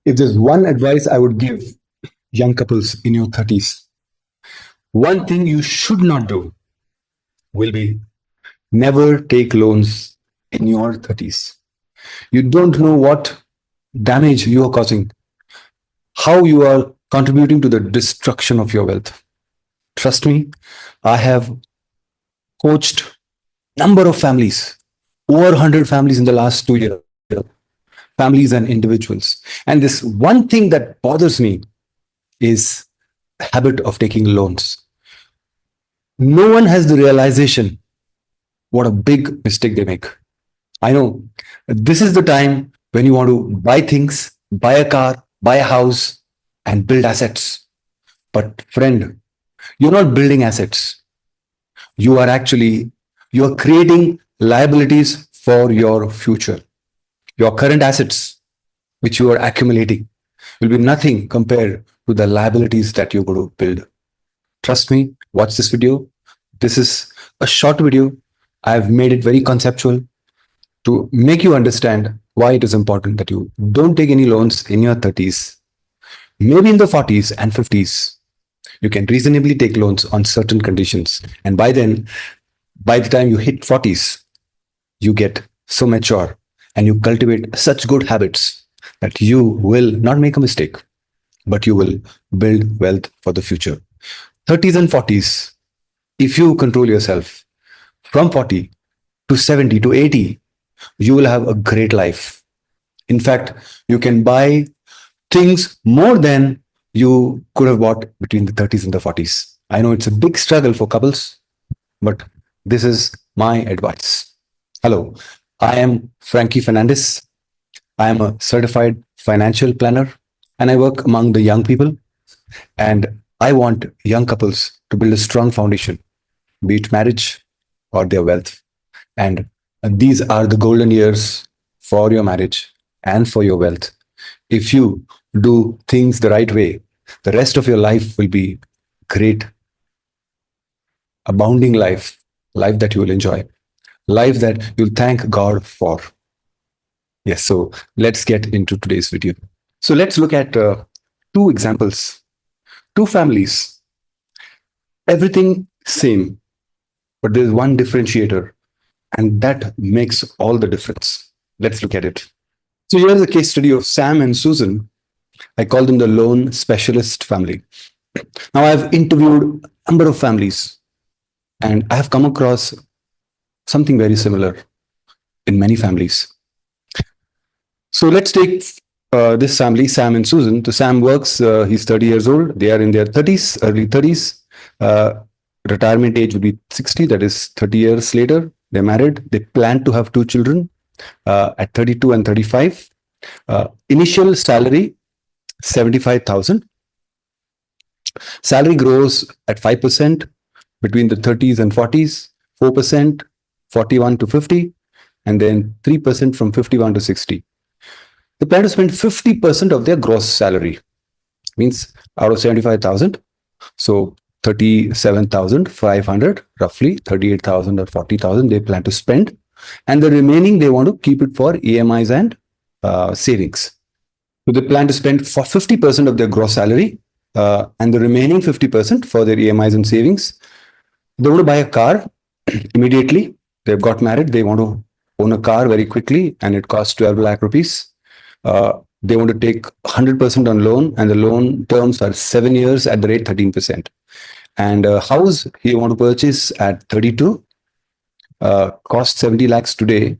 If there's one advice I would give young couples in your 30s, one thing you should not do will be never take loans in your 30s. You don't know what damage you are causing, how you are contributing to the destruction of your wealth. Trust me, I have coached number of families, over 100 families in the last 2 years, families and individuals. And this one thing that bothers me is habit of taking loans. No one has the realization what a big mistake they make. I know this is the time when you want to buy things, buy a car, buy a house, and build assets. But friend, you're not building assets. You are actually you are creating liabilities for your future. Your current assets, which you are accumulating, will be nothing compared to the liabilities that you're going to build. Trust me, watch this video. This is a short video. I've made it very conceptual to make you understand why it is important that you don't take any loans in your 30s. Maybe in the 40s and 50s, you can reasonably take loans on certain conditions. And by then, by the time you hit 40s, you get so mature and you cultivate such good habits that you will not make a mistake, but you will build wealth for the future. 30s and 40s, if you control yourself from 40 to 70 to 80, you will have a great life. In fact, you can buy things more than you could have bought between the 30s and the 40s. I know it's a big struggle for couples, but this is my advice. Hello, I am Franky Fernandes. I am a certified financial planner and I work among the young people. And I want young couples to build a strong foundation, be it marriage or their wealth. And these are the golden years for your marriage and for your wealth. If you do things the right way, the rest of your life will be great, abounding life, life that you will enjoy, life that you'll thank God for. Yes, so let's get into today's video. So let's look at two examples, two families, everything same, but there's one differentiator, and that makes all the difference. Let's look at it. So here's a case study of Sam and Susan. I call them the loan specialist family. Now I've interviewed a number of families and I have come across something very similar in many families. So let's take this family, Sam and Susan. So Sam works, he's 30 years old. They are in their 30s, early 30s. Retirement age would be 60, that is 30 years later. They're married. They plan to have two children at 32 and 35. Initial salary, 75,000. Salary grows at 5% between the 30s and 40s, 4%, 41 to 50, and then 3% from 51 to 60. They plan to spend 50% of their gross salary, means out of 75,000. So 37,500, roughly 38,000 or 40,000 they plan to spend. And the remaining, they want to keep it for EMIs and savings. So they plan to spend for 50% of their gross salary and the remaining 50% for their EMIs and savings. They want to buy a car immediately. They've got married. They want to own a car very quickly and it costs 12 lakh rupees. They want to take 100% on loan and the loan terms are 7 years at the rate 13%. And a house he want to purchase at 32 costs 70 lakhs today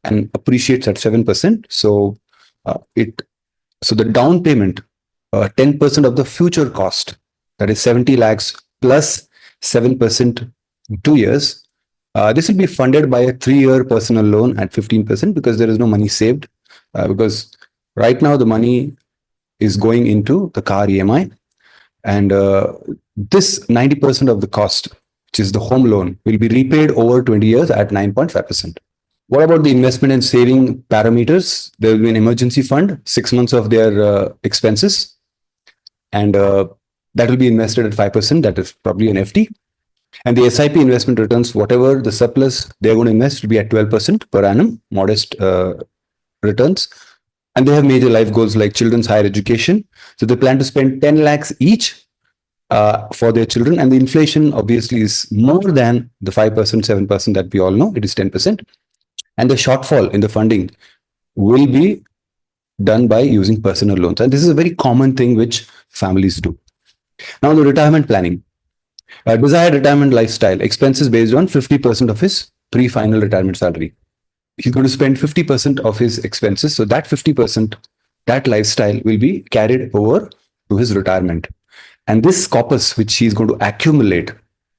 and appreciates at 7%. So so the down payment, 10% of the future cost, that is 70 lakhs plus 7% in 2 years. This will be funded by a 3-year personal loan at 15% because there is no money saved. Because right now the money is going into the car EMI. And this 90% of the cost, which is the home loan, will be repaid over 20 years at 9.5%. What about the investment and saving parameters? There will be an emergency fund, 6 months of their expenses. And that will be invested at 5%. That is probably an FD. And the SIP investment returns, whatever the surplus they're going to invest, will be at 12% per annum, modest returns. And they have major life goals like children's higher education. So they plan to spend 10 lakhs each for their children. And the inflation obviously is more than the 5%, 7% that we all know. It is 10%. And the shortfall in the funding will be done by using personal loans. And this is a very common thing which families do. Now, the retirement planning. Desired retirement lifestyle, expenses based on 50% of his pre-final retirement salary. He's going to spend 50% of his expenses. So that 50%, that lifestyle will be carried over to his retirement. And this corpus, which he's going to accumulate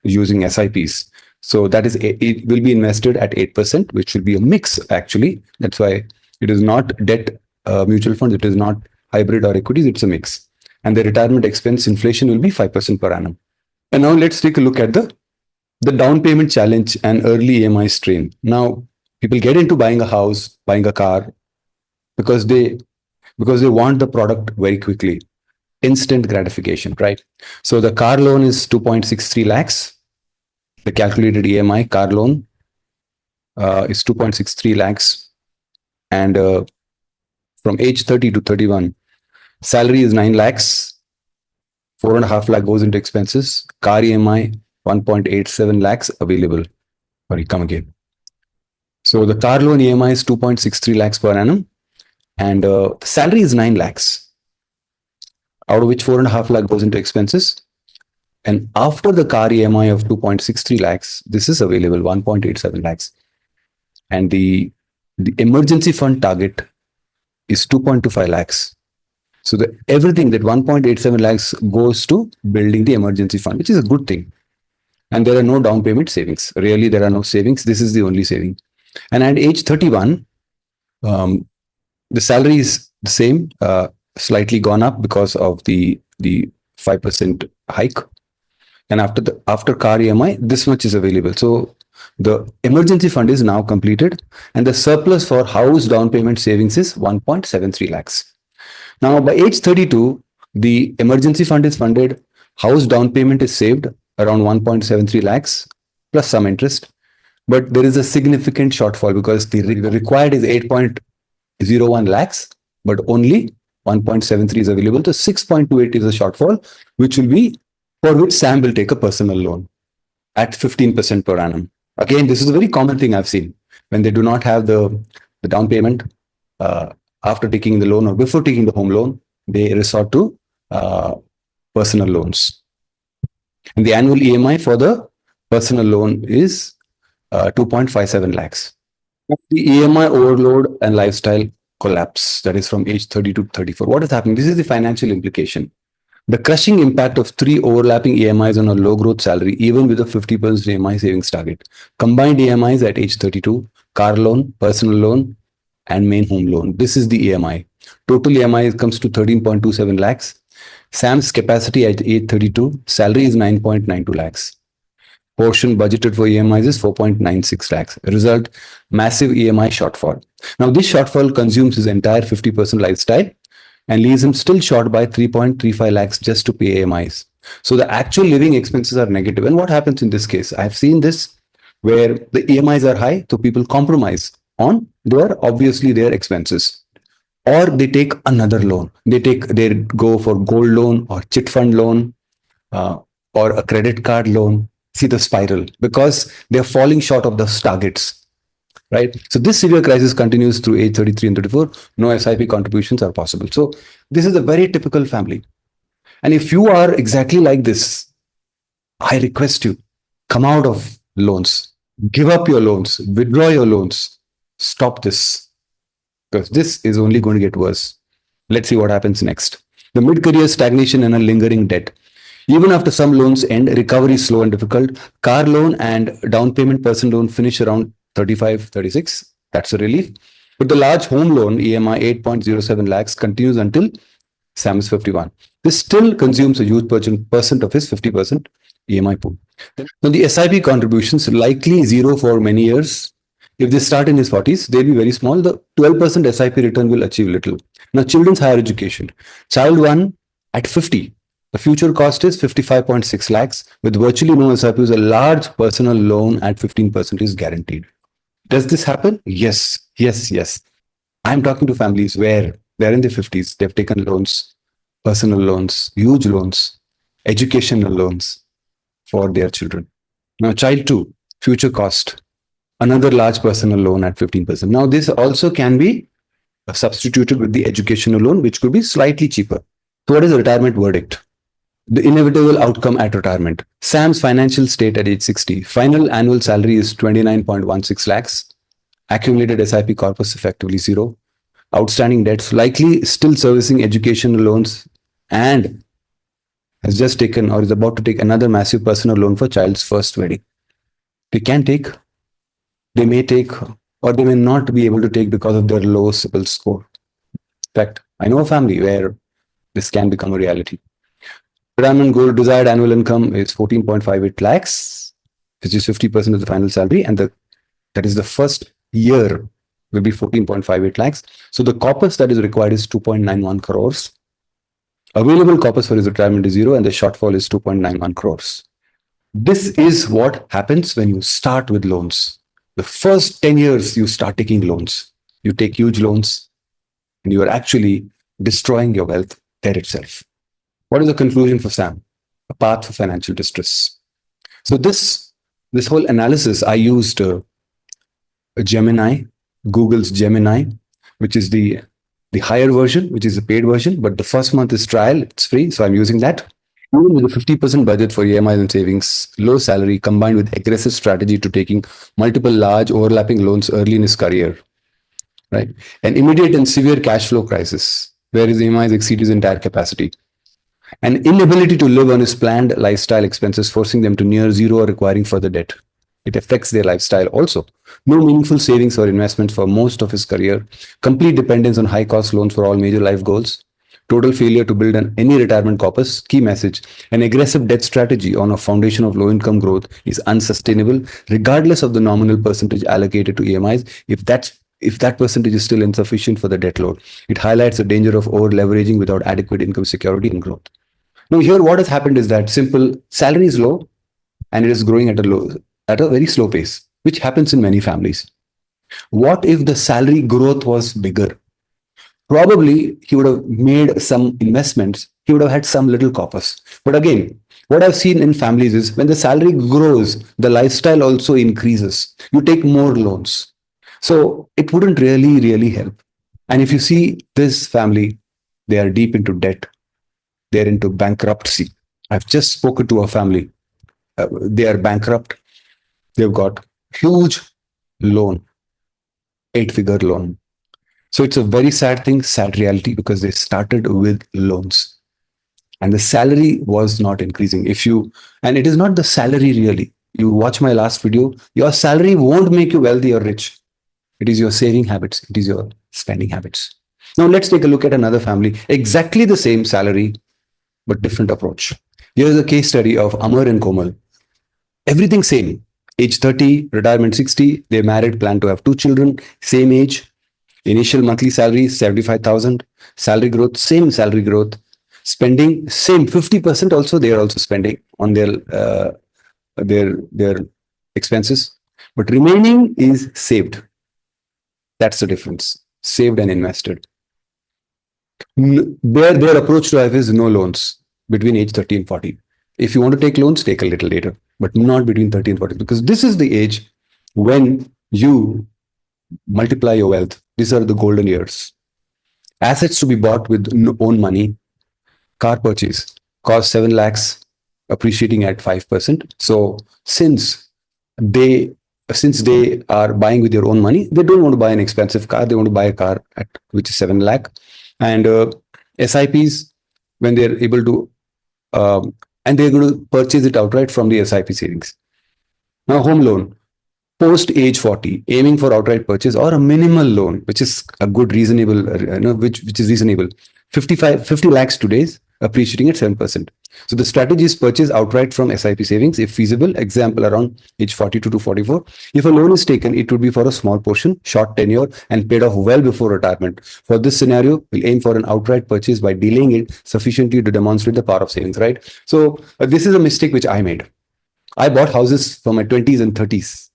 using SIPs, so that is, it will be invested at 8%, which will be a mix actually. That's why it is not debt mutual funds, it is not hybrid or equities, it's a mix. And the retirement expense inflation will be 5% per annum. And now let's take a look at the down payment challenge and early EMI strain. Now, people get into buying a house, buying a car because they want the product very quickly. Instant gratification, right? So the car loan is 2.63 lakhs. The calculated EMI car loan is 2.63 lakhs. And from age 30 to 31, salary is 9 lakhs. 4.5 lakh goes into expenses. Car EMI 1.87 lakhs available. Sorry, come again. So the car loan EMI is 2.63 lakhs per annum, and the salary is 9 lakhs, out of which 4.5 lakh goes into expenses. And after the car EMI of 2.63 lakhs, this is available 1.87 lakhs. And the emergency fund target is 2.25 lakhs. So everything that 1.87 lakhs goes to building the emergency fund, which is a good thing. And there are no down payment savings. Really, there are no savings. This is the only saving. And at age 31, the salary is the same, slightly gone up because of the 5% hike. And after car EMI, this much is available. So the emergency fund is now completed, and the surplus for house down payment savings is 1.73 lakhs. Now, by age 32, the emergency fund is funded, house down payment is saved around 1.73 lakhs plus some interest. But there is a significant shortfall because the required is 8.01 lakhs, but only 1.73 is available. So 6.28 is a shortfall, which will be for which Sam will take a personal loan at 15% per annum. Again, this is a very common thing I've seen when they do not have the down payment. After taking the loan or before taking the home loan, they resort to personal loans. And the annual EMI for the personal loan is 2.57 lakhs. The EMI overload and lifestyle collapse, that is from age 30 to 34. What is happening? This is the financial implication. The crushing impact of 3 overlapping EMIs on a low growth salary, even with a 50% EMI savings target. Combined EMIs at age 32, car loan, personal loan, and main home loan. This is the EMI. Total EMI comes to 13.27 lakhs. Sam's capacity at age 32, salary is 9.92 lakhs. Portion budgeted for EMIs is 4.96 lakhs. Result, massive EMI shortfall. Now, this shortfall consumes his entire 50% lifestyle and leaves him still short by 3.35 lakhs just to pay EMIs. So the actual living expenses are negative. And what happens in this case? I've seen this where the EMIs are high, so people compromise on their expenses, or they take another loan. They go for gold loan or chit fund loan or a credit card loan. See the spiral because they're falling short of those targets, right? So this severe crisis continues through age 33 and 34. No SIP contributions are possible. So this is a very typical family. And if you are exactly like this, I request you, come out of loans, give up your loans, withdraw your loans, stop this, because this is only going to get worse. Let's see what happens next. The mid-career stagnation and a lingering debt. Even after some loans end, recovery is slow and difficult. Car loan and down payment personal loan finish around 35, 36. That's a relief. But the large home loan, EMI 8.07 lakhs, continues until Sam is 51. This still consumes a huge percent of his 50% EMI pool. Now, the SIP contributions likely zero for many years. If they start in his 40s, they'll be very small. The 12% SIP return will achieve little. Now, children's higher education. Child 1 at 50. The future cost is 55.6 lakhs. With virtually no SIPs, a large personal loan at 15% is guaranteed. Does this happen? Yes. I'm talking to families where They're in their 50s. They've taken loans, personal loans, huge loans, educational loans for their children. Now, child two, future cost, another large personal loan at 15%. Now, this also can be substituted with the educational loan, which could be slightly cheaper. So, what is the retirement verdict? The inevitable outcome at retirement. Sam's financial state at age 60. Final annual salary is 29.16 lakhs. Accumulated SIP corpus effectively zero. Outstanding debts, likely still servicing educational loans, and has just taken or is about to take another massive personal loan for child's first wedding. They can take, they may take, or they may not be able to take because of their low CIBIL score. In fact, I know a family where this can become a reality. Retirement goal desired annual income is 14.58 lakhs, which is 50% of the final salary, and that is the first year will be 14.58 lakhs. So the corpus that is required is 2.91 crores. Available corpus for his retirement is zero, and the shortfall is 2.91 crores. This is what happens when you start with loans. The first 10 years, you start taking loans. You take huge loans, and you are actually destroying your wealth there itself. What is the conclusion for Sam? A path for financial distress. So this whole analysis, I used Gemini, Google's Gemini, which is the higher version, which is the paid version, but the first month is trial, it's free, so I'm using that. Even with a 50% budget for EMIs and savings, low salary combined with aggressive strategy to taking multiple large overlapping loans early in his career, right? An immediate and severe cash flow crisis, where his EMIs exceed his entire capacity. An inability to live on his planned lifestyle expenses, forcing them to near zero or requiring further debt. It affects their lifestyle also. No meaningful savings or investments for most of his career. Complete dependence on high-cost loans for all major life goals. Total failure to build any retirement corpus. Key message. An aggressive debt strategy on a foundation of low-income growth is unsustainable, regardless of the nominal percentage allocated to EMIs. If that percentage is still insufficient for the debt load, it highlights the danger of over-leveraging without adequate income security and growth. Now, here what has happened is that simple salary is low and it is growing at a very slow pace, which happens in many families. What if the salary growth was bigger? Probably he would have made some investments, he would have had some little corpus. But again, what I've seen in families is when the salary grows, the lifestyle also increases. You take more loans. So it wouldn't really help. And if you see this family, they are deep into debt. They're into bankruptcy. I've just spoken to a family. They are bankrupt. They've got huge loan, 8-figure loan. So it's a very sad thing, sad reality, because they started with loans and the salary was not increasing. And it is not the salary really. You watch my last video, your salary won't make you wealthy or rich. It is your saving habits. It is your spending habits. Now let's take a look at another family, exactly the same salary, but different approach. Here's a case study of Amar and Komal. Everything same. Age 30, retirement 60. They're married, plan to have 2 children, same age. Initial monthly salary 75,000. Salary growth, same salary growth. Spending, same 50% also. They are also spending on their expenses. But remaining is saved. That's the difference. Saved and invested. Their approach to life is no loans between age 30 and 40. If you want to take loans, take a little later, but not between 30 and 40, because this is the age when you multiply your wealth. These are the golden years. Assets to be bought with own money. Car purchase cost 7 lakhs, appreciating at 5%. So since they are buying with their own money, they don't want to buy an expensive car. They want to buy a car which is 7 lakh. And SIPs, when they're able to, and they're going to purchase it outright from the SIP savings. Now, home loan, post age 40, aiming for outright purchase or a minimal loan, which is a good reasonable, which is reasonable. 50 lakhs today's, appreciating at 7%. So the strategy is purchase outright from SIP savings, if feasible. Example, around age 42 to 44. If a loan is taken, it would be for a small portion, short tenure, and paid off well before retirement. For this scenario, we'll aim for an outright purchase by delaying it sufficiently to demonstrate the power of savings, right? So this is a mistake which I made. I bought houses for my 20s and 30s.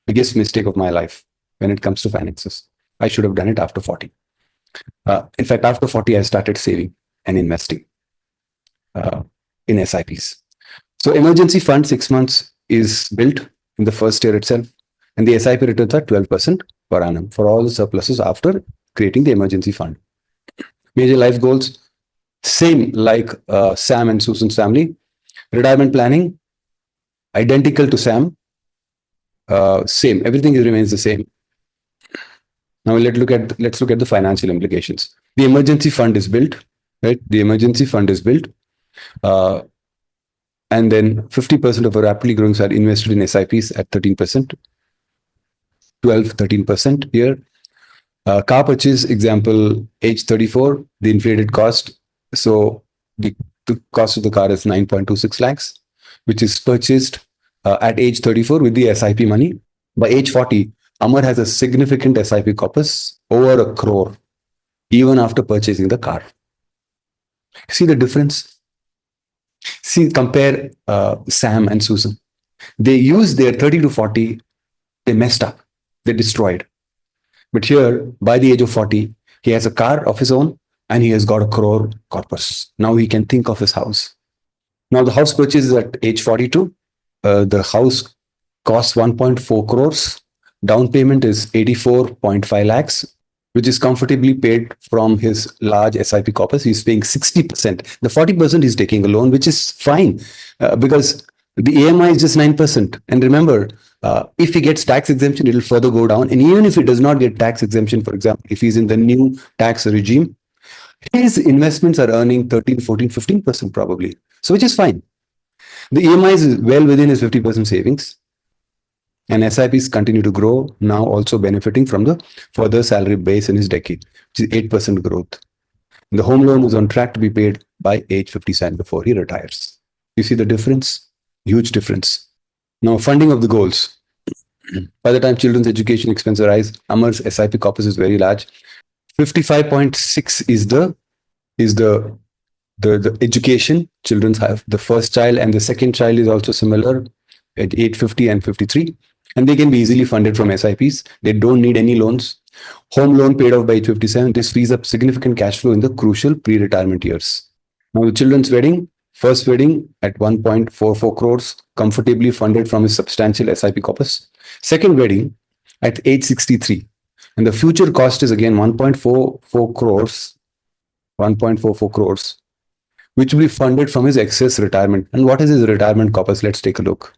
Biggest mistake of my life when it comes to finances. I should have done it after 40. In fact, after 40, I started saving and investing uh, in SIPs. So emergency fund 6 months is built in the first year itself, and the SIP returns are 12% per annum for all the surpluses after creating the emergency fund. Major life goals, same like Sam and Susan's family. Retirement planning, identical to Sam, same. Everything remains the same. Now let's look at the financial implications. The emergency fund is built, right? The emergency fund is built, uh, and then 50% of our rapidly growing are invested in SIPs at 13%, 12, 13% here. Car purchase example, age 34, the inflated cost. So the cost of the car is 9.26 lakhs, which is purchased at age 34 with the SIP money. By age 40, Amar has a significant SIP corpus over a crore, even after purchasing the car. See the difference? See, compare Sam and Susan. They used their 30 to 40, they messed up, they destroyed. But here, by the age of 40, he has a car of his own and he has got a crore corpus. Now he can think of his house. Now the house purchase is at age 42. The house costs 1.4 crores. Down payment is 84.5 lakhs, which is comfortably paid from his large SIP corpus. He's paying 60%. The 40% he's taking a loan, which is fine because the AMI is just 9%. And remember, if he gets tax exemption, it'll further go down. And even if he does not get tax exemption, for example, if he's in the new tax regime, his investments are earning 13, 14, 15% probably. So, which is fine. The EMI is well within his 50% savings. And SIPs continue to grow, now also benefiting from the further salary base in his decade, which is 8% growth. The home loan is on track to be paid by age 57 before he retires. You see the difference? Huge difference. Now, funding of the goals. By the time children's education expenses rise, Amar's SIP corpus is very large. 55.6 is the education children have. The first child and the second child is also similar at 850 and 53. And they can be easily funded from SIPs. They don't need any loans. Home loan paid off by age 57. This frees up significant cash flow in the crucial pre-retirement years. Now, the children's wedding, first wedding at 1.44 crores, comfortably funded from his substantial SIP corpus. Second wedding at age 63. And the future cost is again 1.44 crores, 1.44 crores, which will be funded from his excess retirement. And what is his retirement corpus? Let's take a look.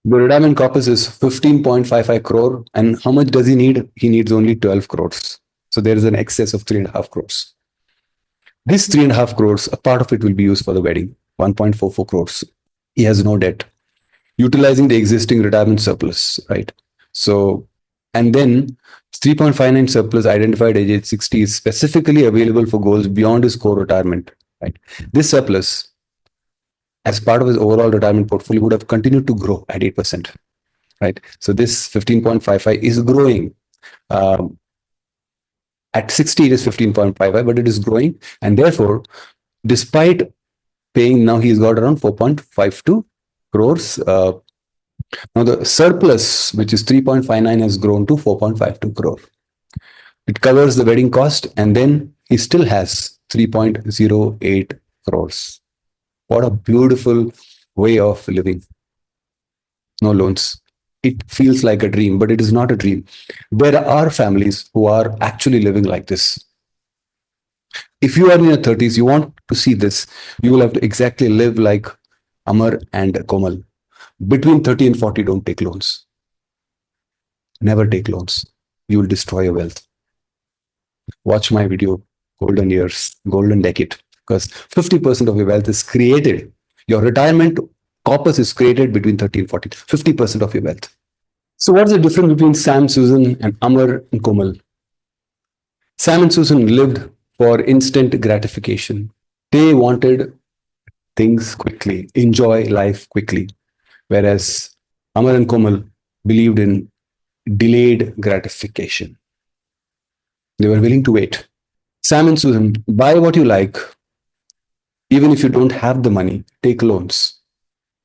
The retirement corpus is 15.55 crore. And how much does he need? He needs only 12 crores. So there is an excess of 3.5 crores. This 3.5 crores, a part of it will be used for the wedding, 1.44 crores. He has no debt, utilizing the existing retirement surplus, right? So, and then 3.59 surplus identified at age 60 is specifically available for goals beyond his core retirement, right? This surplus, as part of his overall retirement portfolio, would have continued to grow at 8%, right? So this 15.55 is growing. At 60, it is 15.55, but it is growing. And therefore, despite paying, now he's got around 4.52 crores. Now the surplus, which is 3.59, has grown to 4.52 crore. It covers the wedding cost, and then he still has 3.08 crores. What a beautiful way of living. No loans. It feels like a dream, but it is not a dream. There are families who are actually living like this. If you are in your 30s, you want to see this, you will have to exactly live like Amar and Komal. Between 30 and 40, don't take loans. Never take loans. You will destroy your wealth. Watch my video, Golden Years, Golden Decade, because 50% of your wealth is created. Your retirement corpus is created between 30 and 40, 50% of your wealth. So what's the difference between Sam, Susan, and Amar and Komal? Sam and Susan lived for instant gratification. They wanted things quickly, enjoy life quickly. Whereas Amar and Komal believed in delayed gratification. They were willing to wait. Sam and Susan, buy what you like. Even if you don't have the money, take loans.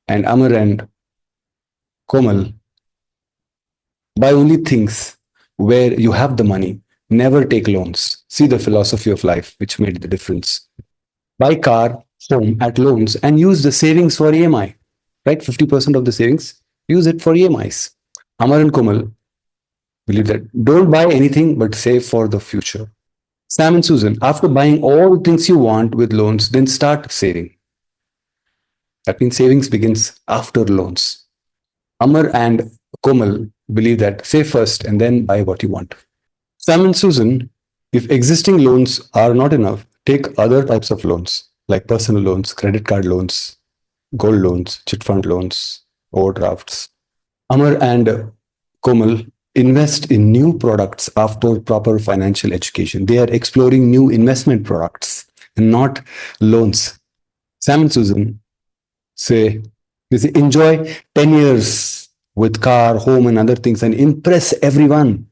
And Amar and Komal, buy only things where you have the money. Never take loans. See the philosophy of life, which made the difference. Buy car, home at loans and use the savings for EMI. Right? 50% of the savings, use it for EMIs. Amar and Komal believe that don't buy anything but save for the future. Sam and Susan, after buying all things you want with loans, then start saving. That means savings begins after loans. Amar and Komal believe that save first and then buy what you want. Sam and Susan, if existing loans are not enough, take other types of loans like personal loans, credit card loans, gold loans, chit fund loans, overdrafts. Amar and Komal invest in new products after proper financial education. They are exploring new investment products and not loans. Sam and Susan say, they say enjoy 10 years with car, home, and other things and impress everyone.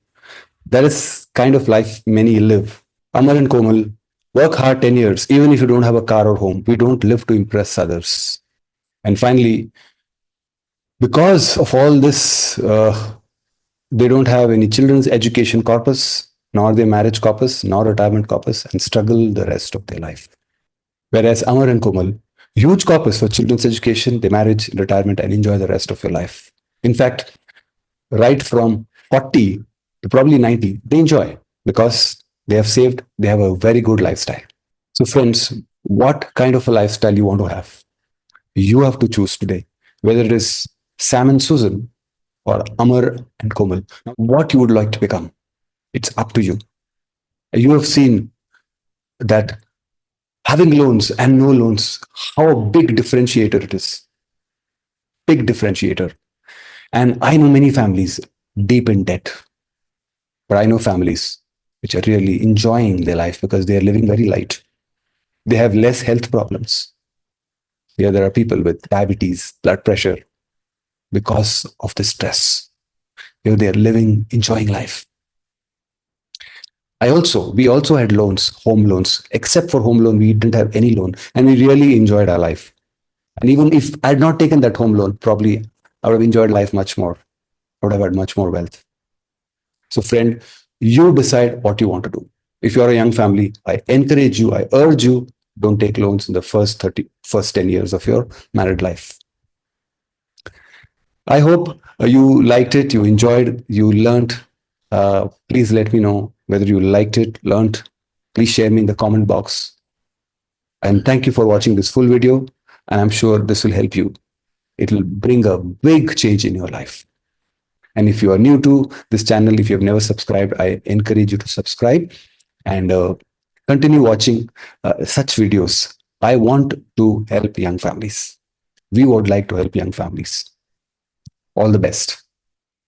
That is kind of life many live. Amar and Komal, work hard 10 years, even if you don't have a car or home. We don't live to impress others. And finally, because of all this, they don't have any children's education corpus, nor their marriage corpus, nor retirement corpus, and struggle the rest of their life. Whereas Amar and Komal, huge corpus for children's education, their marriage, retirement, and enjoy the rest of your life. In fact, right from 40 to probably 90, they enjoy because they have saved, they have a very good lifestyle. So, friends, what kind of a lifestyle you want to have? You have to choose today, whether it is Sam and Susan or Amar and Komal. What you would like to become, it's up to you. You have seen that having loans and no loans, how a big differentiator it is. Big differentiator. And I know many families deep in debt, but I know families which are really enjoying their life because they are living very light. They have less health problems. Here, there are people with diabetes, blood pressure because of the stress. Here, they are living, enjoying life. We also had loans, home loans. Except for home loan, we didn't have any loan, and we really enjoyed our life. And even if I had not taken that home loan, probably I would have enjoyed life much more. I would have had much more wealth. So, friend, you decide what you want to do. If you are a young family, I encourage you, I urge you, don't take loans in the first 10 years of your married life. I hope you liked it, you enjoyed, you learned. Please let me know whether you liked it, learned. Please share me in the comment box. And thank you for watching this full video. And I'm sure this will help you. It will bring a big change in your life. And if you are new to this channel, if you have never subscribed, I encourage you to subscribe and continue watching such videos. I want to help young families. We would like to help young families. All the best.